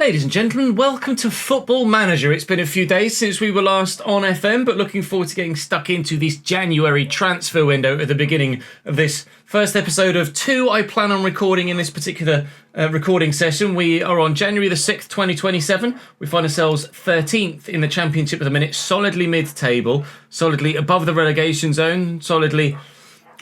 Ladies and gentlemen, welcome to Football Manager. It's been a few days since we were last on FM, but looking forward to getting stuck into this January transfer window at the beginning of this first episode of two I plan on recording in this particular recording session. We are on January the 6th, 2027. We find ourselves 13th in the Championship at the minute, solidly mid-table, solidly above the relegation zone, solidly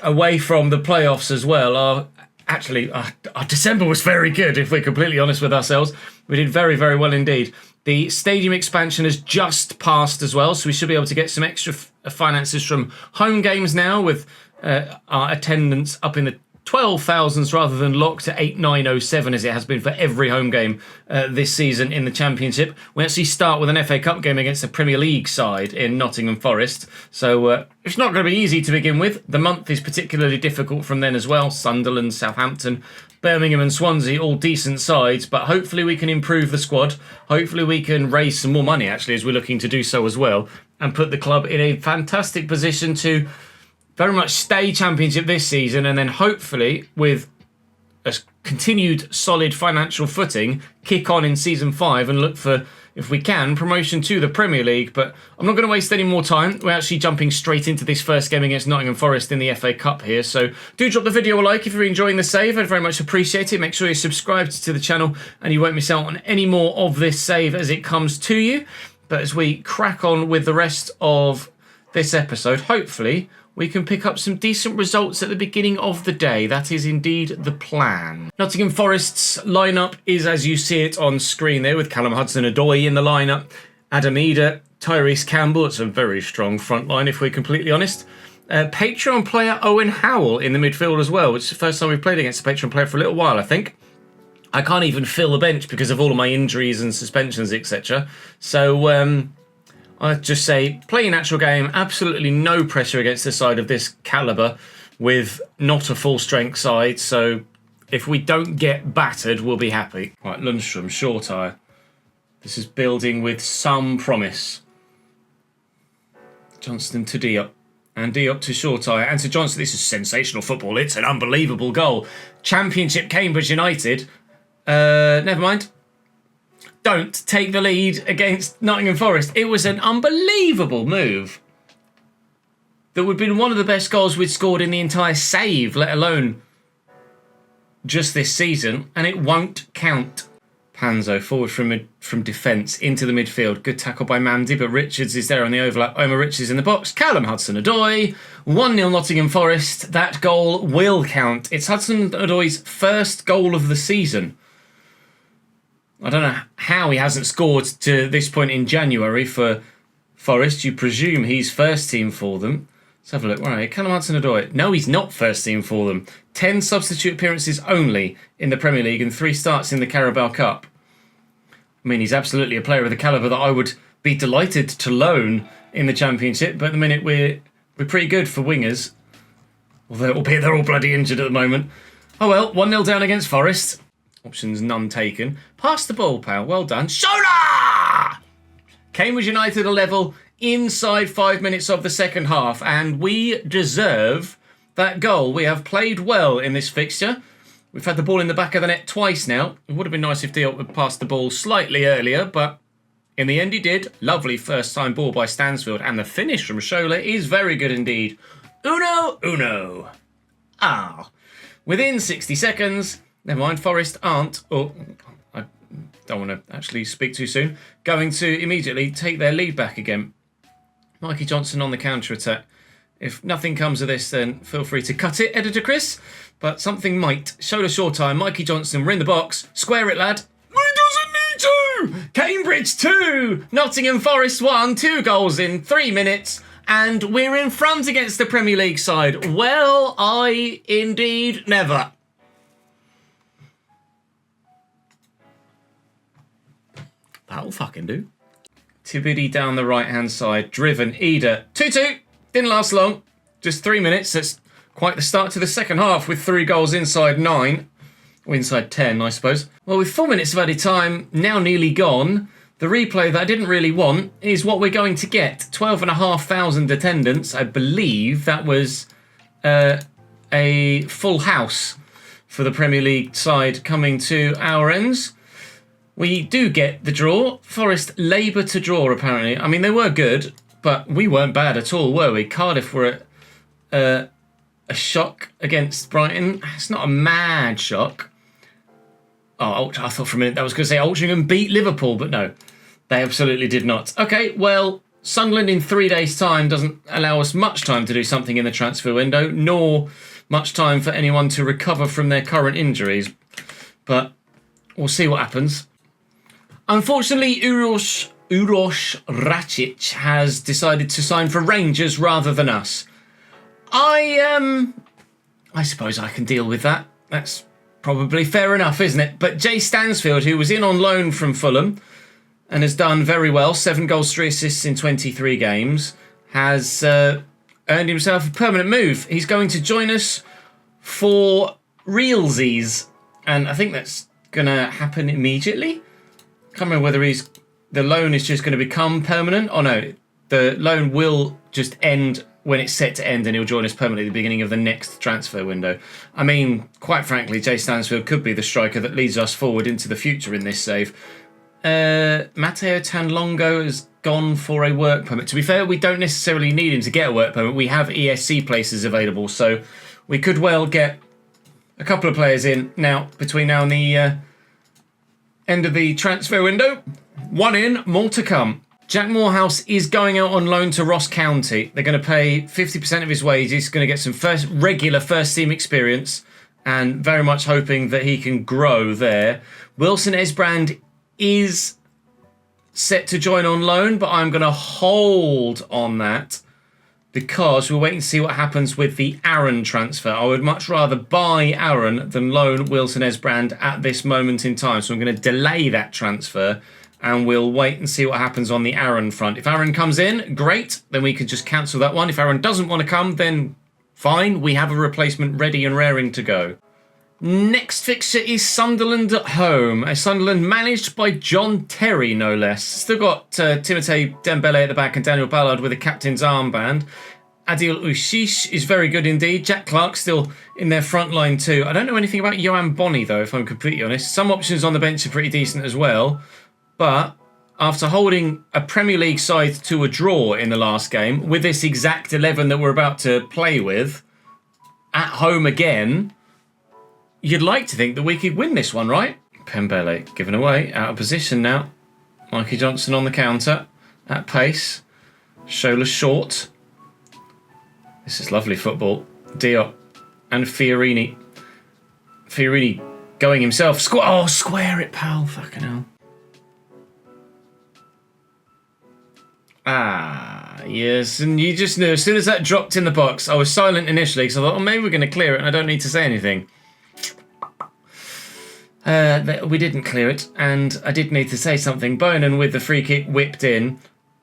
away from the playoffs as well. Our December was very good, if we're completely honest with ourselves. We did very, very well indeed. The stadium expansion has just passed as well, so we should be able to get some extra finances from home games now, with our attendance up in the 12,000s rather than locked to 8,907 as it has been for every home game this season in the Championship. We actually start with an FA Cup game against the Premier League side in Nottingham Forest, so it's not going to be easy to begin with. The month is particularly difficult from then as well. Sunderland, Southampton, Birmingham and Swansea, all decent sides, but hopefully we can improve the squad. Hopefully we can raise some more money, actually, as we're looking to do so as well, and put the club in a fantastic position to very much stay Championship this season, and then hopefully, with a continued solid financial footing, kick on in Season 5 and look for, if we can, promotion to the Premier League. But I'm not going to waste any more time. We're actually jumping straight into this first game against Nottingham Forest in the FA Cup here. So do drop the video a like if you're enjoying the save. I'd very much appreciate it. Make sure you're subscribed to the channel and you won't miss out on any more of this save as it comes to you. But as we crack on with the rest of this episode, hopefully we can pick up some decent results at the beginning of the day. That is indeed the plan. Nottingham Forest's lineup is as you see it on screen there, with Callum Hudson-Odoi in the lineup, Adam Eder, Tyrese Campbell. It's a very strong front line, if we're completely honest. Patreon player Owen Howell in the midfield as well, which is the first time we've played against a Patreon player for a little while, I think. I can't even fill the bench because of all of my injuries and suspensions, etc. So, I'd just say, play a natural game, absolutely no pressure against the side of this calibre with not a full-strength side, so if we don't get battered, we'll be happy. Right, Lundstrom, Shortire. This is building with some promise. Johnston to Diop, and Diop to Shortire, and to Johnston. This is sensational football. It's an unbelievable goal. Championship Cambridge United. Never mind. Don't take the lead against Nottingham Forest. It was an unbelievable move. That would have been one of the best goals we'd scored in the entire save, let alone just this season, and it won't count. Panzo forward from defence into the midfield. Good tackle by Mandy, but Richards is there on the overlap. Omar Richards in the box. Callum Hudson-Odoi. 1-0 Nottingham Forest. That goal will count. It's Hudson-Odoi's first goal of the season. I don't know how he hasn't scored to this point in January for Forest. You presume he's first team for them. Let's have a look. Right, Callum Hudson-Odoi. No, he's not first team for them. 10 substitute appearances only in the Premier League and 3 starts in the Carabao Cup. I mean, he's absolutely a player of the calibre that I would be delighted to loan in the Championship, but at the minute we're pretty good for wingers. Although they're all bloody injured at the moment. Oh well, 1-0 down against Forest. Options none taken. Pass the ball, pal. Well done. Shola! Cambridge United are level inside 5 minutes of the second half, and we deserve that goal. We have played well in this fixture. We've had the ball in the back of the net twice now. It would have been nice if Diop had passed the ball slightly earlier, but in the end he did. Lovely first-time ball by Stansfield, and the finish from Shola is very good indeed. Uno. Within 60 seconds... Never mind, Forest aren't, I don't want to actually speak too soon, going to immediately take their lead back again. Mikey Johnson on the counter-attack. If nothing comes of this, then feel free to cut it, Editor Chris. But something might. Shoulder short time, Mikey Johnson, we're in the box. Square it, lad. He doesn't need to! Cambridge 2! Nottingham Forest 1. 2 goals in 3 minutes. And we're in front against the Premier League side. Well, I indeed never. That'll fucking do. Tibidi down the right-hand side. Driven. Eder. 2-2. Didn't last long. Just 3 minutes. That's quite the start to the second half with 3 goals inside 9. Or inside 10, I suppose. Well, with 4 minutes of added time now nearly gone, the replay that I didn't really want is what we're going to get. 12,500 attendance. I believe that was a full house for the Premier League side coming to our ends. we do get the draw. Forest labour to draw, apparently. I mean, they were good, but we weren't bad at all, were we? Cardiff were a shock against Brighton. It's not a mad shock. Oh, I thought for a minute that was going to say Altrincham beat Liverpool, but no, they absolutely did not. Okay, well, Sunderland in 3 days' time doesn't allow us much time to do something in the transfer window, nor much time for anyone to recover from their current injuries. But we'll see what happens. Unfortunately, Uroš Račić has decided to sign for Rangers rather than us. I suppose I can deal with that. That's probably fair enough, isn't it? But Jay Stansfield, who was in on loan from Fulham and has done very well, 7 goals, 3 assists in 23 games, has earned himself a permanent move. He's going to join us for realsies, and I think that's going to happen immediately. Can't remember whether the loan is just going to become permanent. Oh no, the loan will just end when it's set to end, and he'll join us permanently at the beginning of the next transfer window. I mean, quite frankly, Jay Stansfield could be the striker that leads us forward into the future in this save. Matteo Tanlongo has gone for a work permit. To be fair, we don't necessarily need him to get a work permit. We have ESC places available, so we could well get a couple of players in now between now and the end of the transfer window. 1 in, more to come. Jack Morehouse is going out on loan to Ross County. They're going to pay 50% of his wages. He's going to get some regular first team experience, and very much hoping that he can grow there. Wilson Esbrand is set to join on loan, but I'm going to hold on that because we're waiting to see what happens with the Aaron transfer. I would much rather buy Aaron than loan Wilson Esbrand at this moment in time. So I'm going to delay that transfer, and we'll wait and see what happens on the Aaron front. If Aaron comes in, great, then we can just cancel that one. If Aaron doesn't want to come, then fine, we have a replacement ready and raring to go. Next fixture is Sunderland at home. A Sunderland managed by John Terry, no less. Still got Timothée Dembele at the back and Daniel Ballard with a captain's armband. Adil Ushish is very good indeed. Jack Clark still in their front line too. I don't know anything about Johan Bonney though, if I'm completely honest. Some options on the bench are pretty decent as well. But after holding a Premier League side to a draw in the last game, with this exact 11 that we're about to play with, at home again, you'd like to think that we could win this one, right? Pembele given away, out of position now. Mikey Johnson on the counter, at pace. Shola short. This is lovely football. Diop and Fiorini. Fiorini going himself. Square it, pal. Fucking hell. Ah, yes, and you just knew as soon as that dropped in the box, I was silent initially because I thought, maybe we're going to clear it and I don't need to say anything. We didn't clear it, and I did need to say something. Bonan with the free kick whipped in.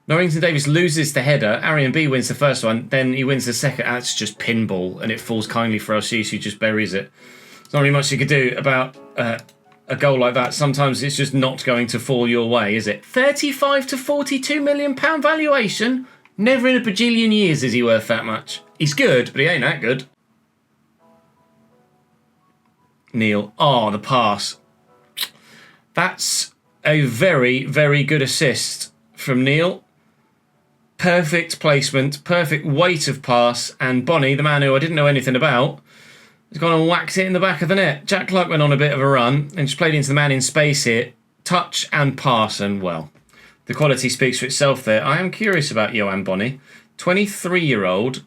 Norrington Davis loses the header. Arian B wins the first one, then he wins the second. That's just pinball, and it falls kindly for Ashish, who just buries it. There's not really much you could do about a goal like that. Sometimes it's just not going to fall your way, is it? 35 to 42 million pound valuation? Never in a bajillion years is he worth that much. He's good, but he ain't that good. Neil. Oh, the pass. That's a very, very good assist from Neil. Perfect placement, perfect weight of pass, and Bonney, the man who I didn't know anything about, has gone and whacked it in the back of the net. Jack Clark went on a bit of a run and just played into the man in space here. Touch and pass, and well, the quality speaks for itself there. I am curious about Johan Bonney. 23-year-old,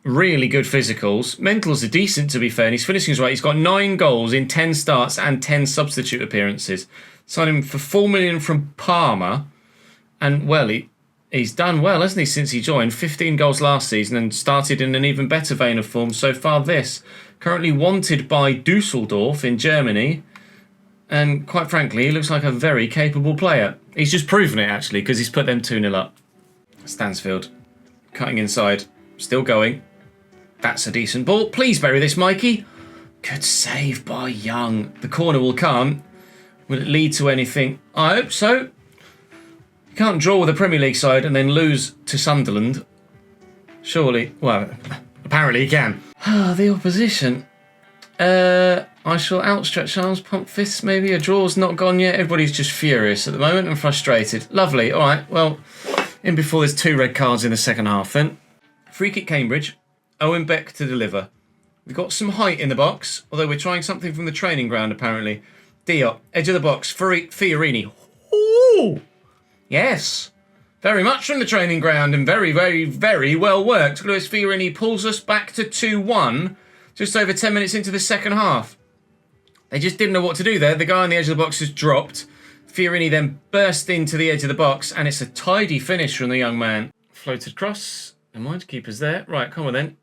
really good physicals. Mentals are decent, to be fair, and he's finishing his right. He's got 9 goals in 10 starts and 10 substitute appearances. Signed him for $4 million from Parma, and well, he's done well, hasn't he, since he joined? 15 goals last season and started in an even better vein of form so far this. Currently wanted by Dusseldorf in Germany, and quite frankly, he looks like a very capable player. He's just proven it, actually, because he's put them 2-0 up. Stansfield, cutting inside, still going. That's a decent ball. Please bury this, Mikey. Good save by Young. The corner will come. Will it lead to anything? I hope so. You can't draw with a Premier League side and then lose to Sunderland. Surely. Well, apparently you can. The opposition. I shall outstretch arms, pump fists, maybe. A draw's not gone yet. Everybody's just furious at the moment and frustrated. Lovely. All right, well, in before there's 2 red cards in the second half then. Free kick Cambridge. Owen Beck to deliver. We've got some height in the box, although we're trying something from the training ground apparently. Diop, edge of the box, Fiorini. Ooh! Yes. Very much from the training ground and very, very, very well worked. Lewis Fiorini pulls us back to 2-1 just over 10 minutes into the second half. They just didn't know what to do there. The guy on the edge of the box has dropped. Fiorini then burst into the edge of the box and it's a tidy finish from the young man. Floated cross. Never mind, keeper's there. Right, come on then.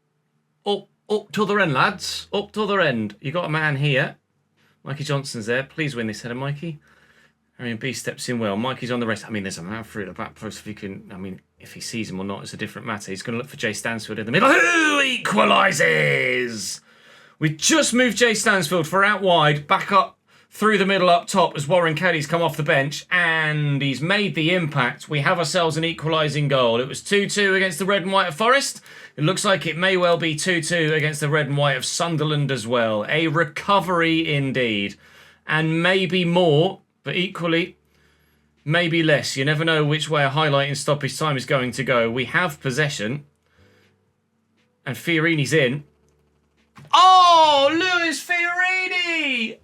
Up to the end, lads. Up to the end. You got a man here. Mikey Johnson's there. Please win this header, Mikey. Arian B steps in well. Mikey's on the rest. I mean, there's a man through the back post. If he can, I mean, if he sees him or not, it's a different matter. He's going to look for Jay Stansfield in the middle. Who equalises? We just moved Jay Stansfield for out wide, back up through the middle up top as Warren Kelly's come off the bench and he's made the impact. We have ourselves an equalising goal. It was 2-2 against the red and white of Forest. It looks like it may well be 2-2 against the red and white of Sunderland as well. A recovery indeed. And maybe more, but equally, maybe less. You never know which way a highlight in stoppage time is going to go. We have possession. And Fiorini's in. Oh, Lewis Fiorini!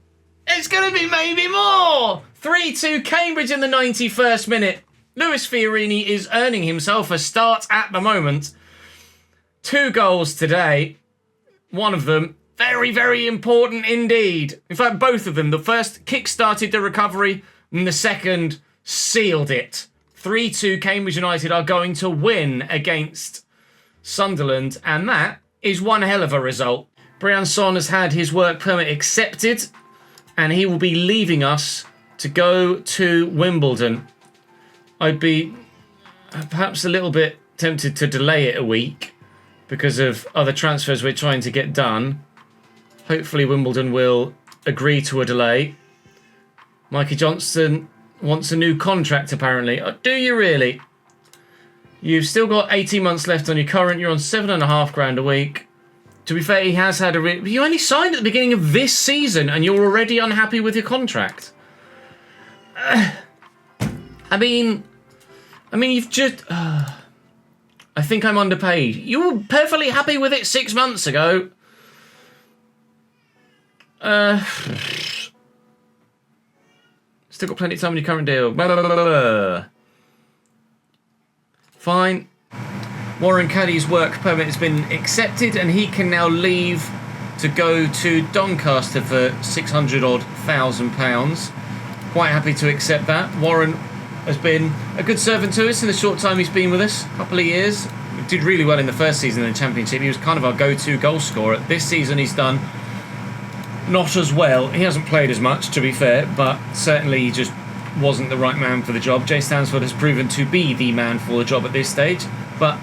It's going to be maybe more! 3-2 Cambridge in the 91st minute. Lewis Fiorini is earning himself a start at the moment. 2 goals today. One of them very, very important indeed. In fact, both of them. The first kick-started the recovery and the second sealed it. 3-2 Cambridge United are going to win against Sunderland and that is one hell of a result. Brian Son has had his work permit accepted and he will be leaving us to go to Wimbledon. I'd be perhaps a little bit tempted to delay it a week because of other transfers we're trying to get done. Hopefully Wimbledon will agree to a delay. Mikey Johnston wants a new contract apparently. Oh, do you really? You've still got 18 months left on your current. You're on $7,500 a week. To be fair, he has had a... You only signed at the beginning of this season and you're already unhappy with your contract. I mean, you've just... I think I'm underpaid. You were perfectly happy with it 6 months ago. Still got plenty of time on your current deal. Blah, blah, blah, blah. Fine. Warren Caddy's work permit has been accepted and he can now leave to go to Doncaster for £600,000. Quite happy to accept that. Warren has been a good servant to us in the short time he's been with us, a couple of years. He did really well in the first season in the Championship. He was kind of our go-to goal scorer. This season he's done not as well. He hasn't played as much, to be fair, but certainly he just wasn't the right man for the job. Jay Stansfield has proven to be the man for the job at this stage, but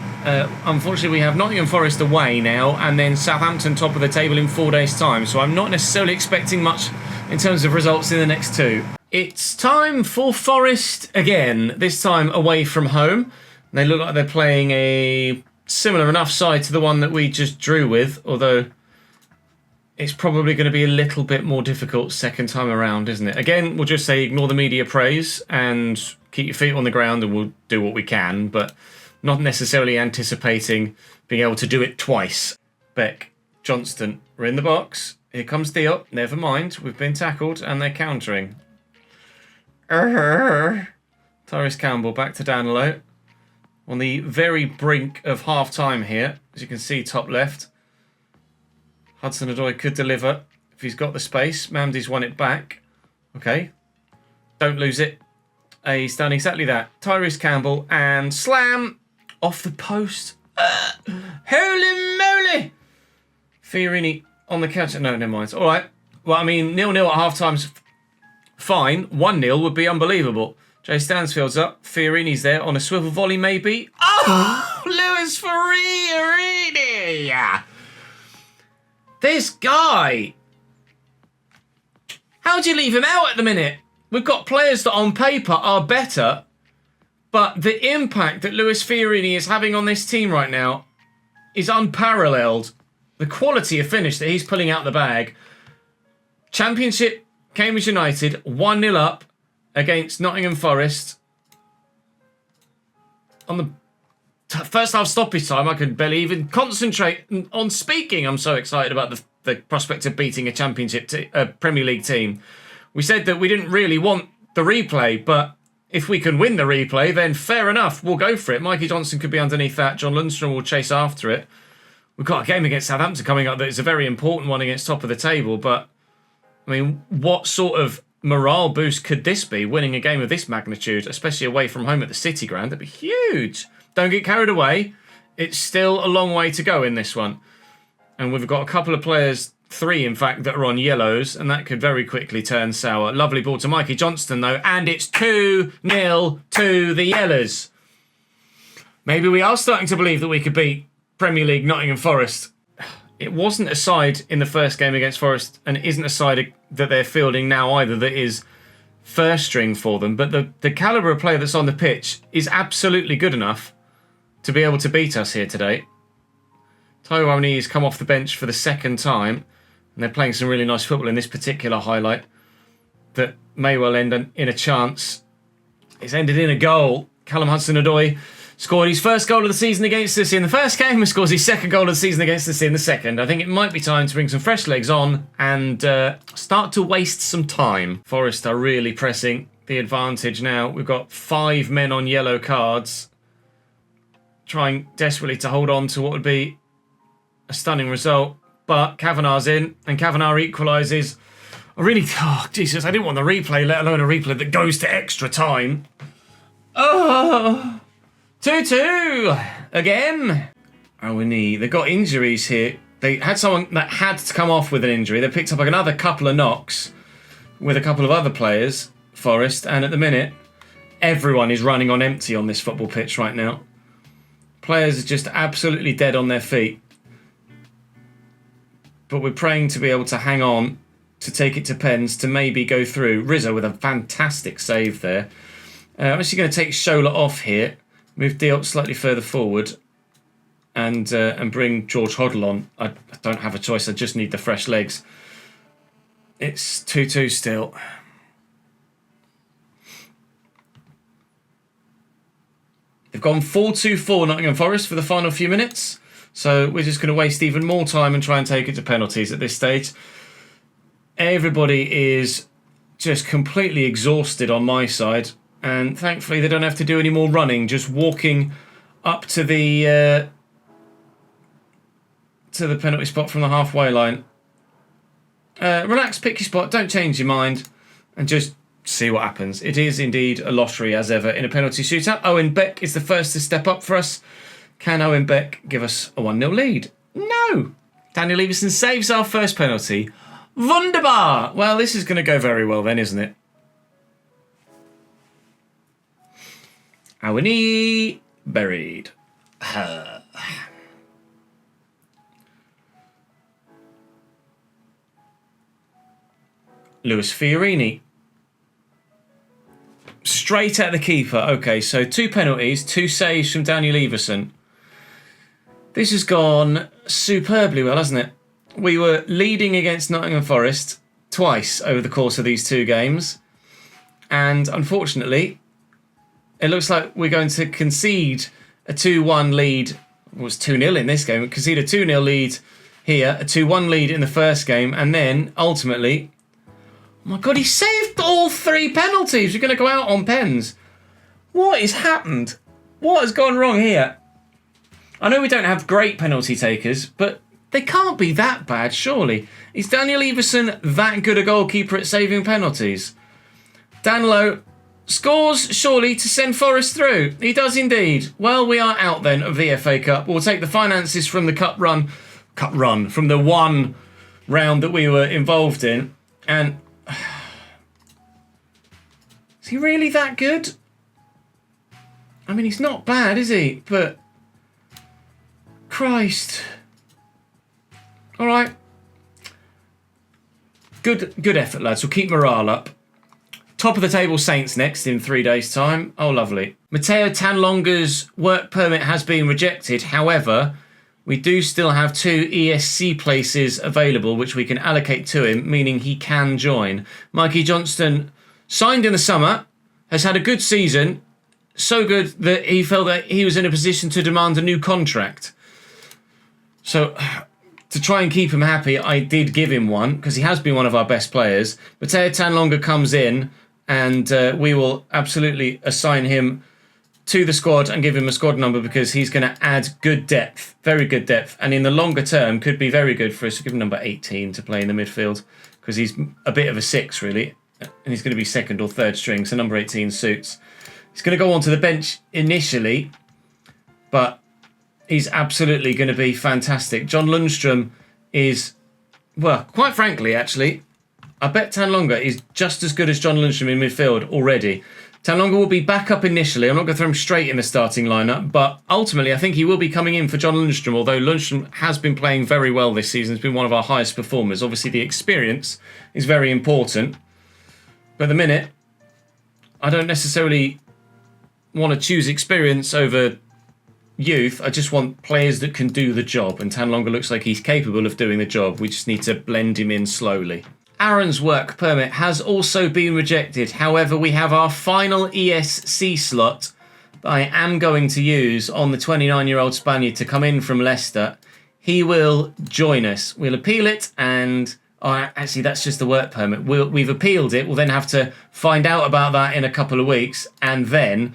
unfortunately we have Nottingham Forest away now and then Southampton top of the table in 4 days' time, so I'm not necessarily expecting much in terms of results in the next 2. It's time for Forest again, this time away from home. They look like they're playing a similar enough side to the one that we just drew with, although it's probably going to be a little bit more difficult second time around, isn't it? Again, we'll just say ignore the media praise and keep your feet on the ground and we'll do what we can, but not necessarily anticipating being able to do it twice. Beck, Johnston, we're in the box. Here comes Diop. Never mind, we've been tackled and they're countering. Tyrese Campbell back to Danilo. On the very brink of half-time here, as you can see top left. Hudson-Odoi could deliver if he's got the space. Mamdi's won it back. Okay. Don't lose it. He's done exactly that. Tyrese Campbell and slam off the post. Holy moly! Fiorini on the catch. No, never mind. All right. Well, I mean, 0-0 at half-time's fine. 1-0 would be unbelievable. Jay Stansfield's up. Fiorini's there on a swivel volley, maybe. Oh, Lewis Fiorini! This guy. How'd you leave him out at the minute? We've got players that on paper are better, but the impact that Lewis Fiorini is having on this team right now is unparalleled. The quality of finish that he's pulling out the bag. Championship, Cambridge United, 1-0 up against Nottingham Forest. On the first half stoppage time, I could barely even concentrate on speaking. I'm so excited about the prospect of beating a Championship Premier League team. We said that we didn't really want the replay, but if we can win the replay, then fair enough, we'll go for it. Mikey Johnson could be underneath that. John Lundstrom will chase after it. We've got a game against Southampton coming up that is a very important one against top of the table, but I mean, what sort of morale boost could this be, winning a game of this magnitude, especially away from home at the City Ground? That'd be huge. Don't get carried away. It's still a long way to go in this one. And we've got a couple of players, 3 in fact, that are on yellows, and that could very quickly turn sour. Lovely ball to Mikey Johnston though, and it's 2-0 to the Yellers. Maybe we are starting to believe that we could beat Premier League Nottingham Forest. It wasn't a side in the first game against Forest, and it isn't a side that they're fielding now either that is first string for them, but the calibre of player that's on the pitch is absolutely good enough to be able to beat us here today. Taiwo Awoniyi has come off the bench for the second time, and they're playing some really nice football in this particular highlight that may well end in a chance. It's ended in a goal. Callum Hudson-Odoi scored his first goal of the season against us in the first game and scores his second goal of the season against us in the second. I think it might be time to bring some fresh legs on and start to waste some time. Forest are really pressing the advantage now. We've got 5 men on yellow cards, trying desperately to hold on to what would be a stunning result. But Kavanagh's in, and Kavanagh equalises. Jesus, I didn't want the replay, let alone a replay that goes to extra time. Oh, 2-2 again. Awoniyi, they've got injuries here. They had someone that had to come off with an injury. They picked up another couple of knocks with a couple of other players, Forest, and at the minute, everyone is running on empty on this football pitch right now. Players are just absolutely dead on their feet. But we're praying to be able to hang on, to take it to pens, to maybe go through. Rizzo with a fantastic save there. I'm actually going to take Shola off here, move Diop slightly further forward, and bring George Hoddle on. I don't have a choice, I just need the fresh legs. It's 2-2 still. They've gone 4-2-4 Nottingham Forest for the final few minutes. So we're just going to waste even more time and try and take it to penalties at this stage. Everybody is just completely exhausted on my side. And thankfully they don't have to do any more running. Just walking up to the penalty spot from the halfway line. Relax, pick your spot. Don't change your mind. And just see what happens. It is indeed a lottery as ever in a penalty shootout. Owen Beck is the first to step up for us. Can Owen Beck give us a 1-0 lead? No! Daniel Everson saves our first penalty. Wunderbar! Well, this is going to go very well then, isn't it? Awoniyi buried. Lewis Fiorini. Straight at the keeper. Okay, so 2 penalties, 2 saves from Daniel Everson. This has gone superbly well, hasn't it? We were leading against Nottingham Forest twice over the course of these 2 games. And unfortunately, it looks like we're going to concede a 2-1 lead. It was 2-0 in this game. We concede a 2-0 lead here, a 2-1 lead in the first game. And then, ultimately, oh my God, he saved all 3 penalties. We're going to go out on pens. What has happened? What has gone wrong here? I know we don't have great penalty takers, but they can't be that bad, surely. Is Daniel Everson that good a goalkeeper at saving penalties? Danilo scores, surely, to send Forest through. He does indeed. Well, we are out then of the FA Cup. We'll take the finances from the cup run, from the one round that we were involved in. And is he really that good? I mean, he's not bad, is he? But Christ. All right. Good effort, lads. We'll keep morale up. Top of the table Saints next in 3 days' time. Oh, lovely. Matteo Tanlonga's work permit has been rejected. However, we do still have 2 ESC places available, which we can allocate to him, meaning he can join. Mikey Johnston signed in the summer, has had a good season, so good that he felt that he was in a position to demand a new contract. So to try and keep him happy, I did give him one, because he has been one of our best players. Mateo Tanlonga comes in, and we will absolutely assign him to the squad and give him a squad number, because he's going to add good depth, very good depth, and in the longer term could be very good for us to give him number 18 to play in the midfield, because he's a bit of a 6 really, and he's going to be second or third string, so number 18 suits. He's going to go onto the bench initially, but he's absolutely going to be fantastic. John Lundstrom is, well, quite frankly, actually, I bet Tanlonga is just as good as John Lundstrom in midfield already. Tanlonga will be back up initially. I'm not going to throw him straight in the starting lineup, but ultimately I think he will be coming in for John Lundstrom, although Lundstrom has been playing very well this season. He's been one of our highest performers. Obviously the experience is very important, but at the minute I don't necessarily want to choose experience over youth. I just want players that can do the job, and Tanlonga looks like he's capable of doing the job. We just need to blend him in slowly. Aaron's work permit has also been rejected. However, we have our final ESC slot that I am going to use on the 29-year-old Spaniard to come in from Leicester. He will join us. We'll appeal it, and actually that's just the work permit. We've appealed it. We'll then have to find out about that in a couple of weeks, and then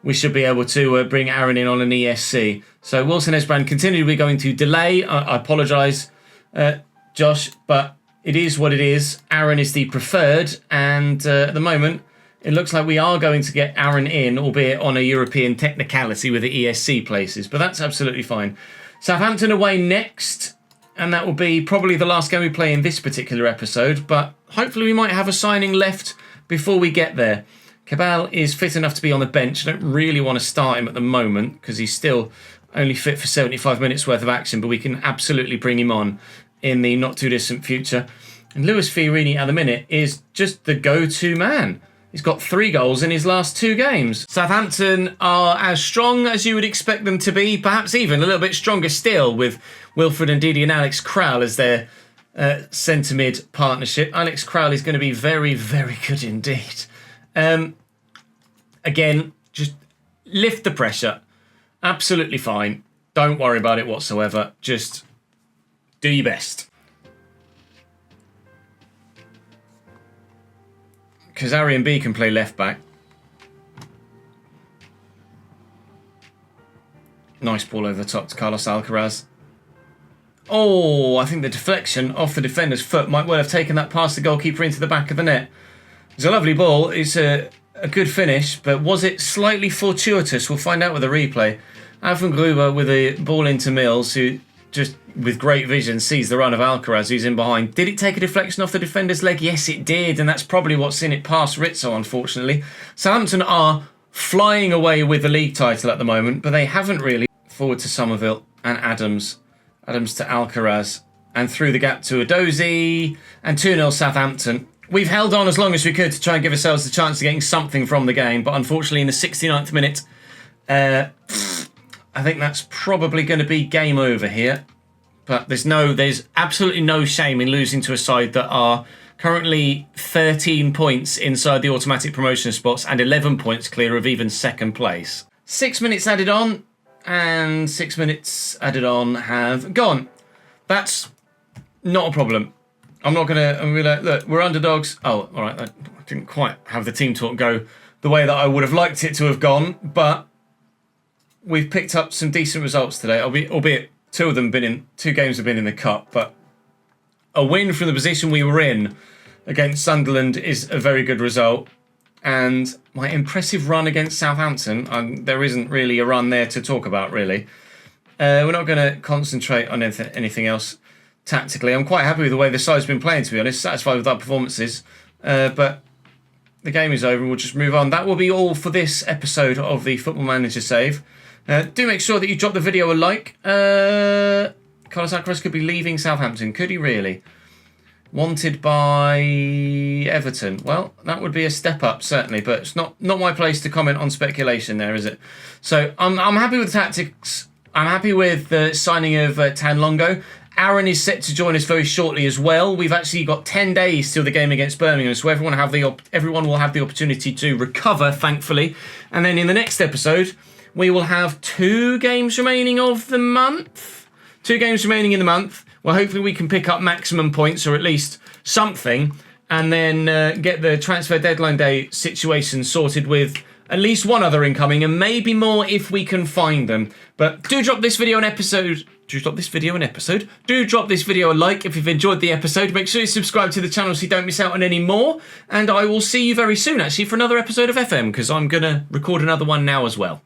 we should be able to bring Aaron in on an ESC. So Wilson Esbrand continually going to delay. I apologise, Josh, but it is what it is. Aaron is the preferred, and at the moment, it looks like we are going to get Aaron in, albeit on a European technicality with the ESC places, but that's absolutely fine. Southampton away next, and that will be probably the last game we play in this particular episode, but hopefully we might have a signing left before we get there. Cabal is fit enough to be on the bench. I don't really want to start him at the moment because he's still only fit for 75 minutes worth of action, but we can absolutely bring him on in the not too distant future. And Lewis Fiorini at the minute is just the go-to man. He's got 3 goals in his last 2 games. Southampton are as strong as you would expect them to be, perhaps even a little bit stronger still, with Wilfred Ndidi and Alex Crowell as their centre-mid partnership. Alex Crowell is going to be very, very good indeed. Again, just lift the pressure. Absolutely fine. Don't worry about it whatsoever. Just do your best. Kazarian B can play left back. Nice ball over the top to Carlos Alcaraz. Oh, I think the deflection off the defender's foot might well have taken that past the goalkeeper into the back of the net. It's a lovely ball. It's a good finish, but was it slightly fortuitous? We'll find out with the replay. Alvin Gruber with a ball into Mills, who just with great vision sees the run of Alcaraz, who's in behind. Did it take a deflection off the defender's leg? Yes, it did, and that's probably what's seen it past Rizzo, unfortunately. Southampton are flying away with the league title at the moment, but they haven't really. Forward to Somerville and Adams. Adams to Alcaraz, and through the gap to Edozie, and 2-0 Southampton. We've held on as long as we could to try and give ourselves the chance of getting something from the game, but unfortunately in the 69th minute, I think that's probably going to be game over here. But there's absolutely no shame in losing to a side that are currently 13 points inside the automatic promotion spots and 11 points clear of even second place. 6 minutes added on, and 6 minutes added on have gone. That's not a problem. I'm going to look, we're underdogs. Oh, all right. I didn't quite have the team talk go the way that I would have liked it to have gone, but we've picked up some decent results today, albeit 2 games have been in the cup, but a win from the position we were in against Sunderland is a very good result. And my impressive run against Southampton, there isn't really a run there to talk about, really. We're not going to concentrate on anything else tactically. I'm quite happy with the way the side's been playing, to be honest. Satisfied with our performances. But the game is over and we'll just move on. That will be all for this episode of the Football Manager Save. Do make sure that you drop the video a like. Carlos Alcaraz could be leaving Southampton. Could he really? Wanted by Everton. Well, that would be a step up, certainly, but it's not my place to comment on speculation there, is it? So I'm happy with the tactics I'm happy with the signing of Tan Longo. Aaron is set to join us very shortly as well. We've actually got 10 days till the game against Birmingham, so everyone will have the opportunity to recover, thankfully. And then in the next episode, we will have 2 games remaining of the month. 2 games remaining in the month. Well, hopefully we can pick up maximum points, or at least something, and then get the transfer deadline day situation sorted with at least one other incoming, and maybe more if we can find them. But do drop this video an episode. Do drop this video a like if you've enjoyed the episode. Make sure you subscribe to the channel so you don't miss out on any more. And I will see you very soon, actually, for another episode of FM, because I'm going to record another one now as well.